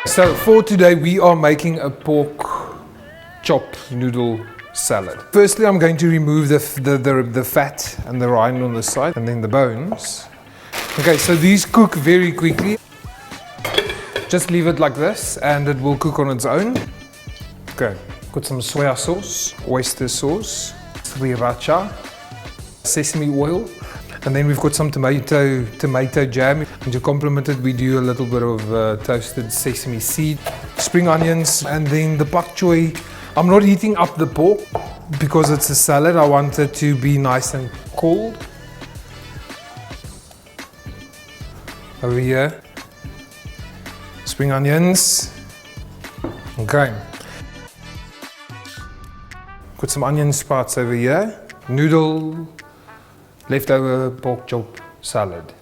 So for today we are making a pork chop noodle salad. Firstly, I'm going to remove the fat and the rind on the side, and then the bones. Okay, so these cook very quickly. Just leave it like this and it will cook on its own. Okay, got some soya sauce, oyster sauce, sriracha, sesame oil, and then we've got some tomato jam. And to complement it, we do a little bit of toasted sesame seed, spring onions, and then the pak choi. I'm not heating up the pork because it's a salad. I want it to be nice and cold. Over here, spring onions. Okay. Got some onion sprouts over here. Noodle, leftover pork chop salad.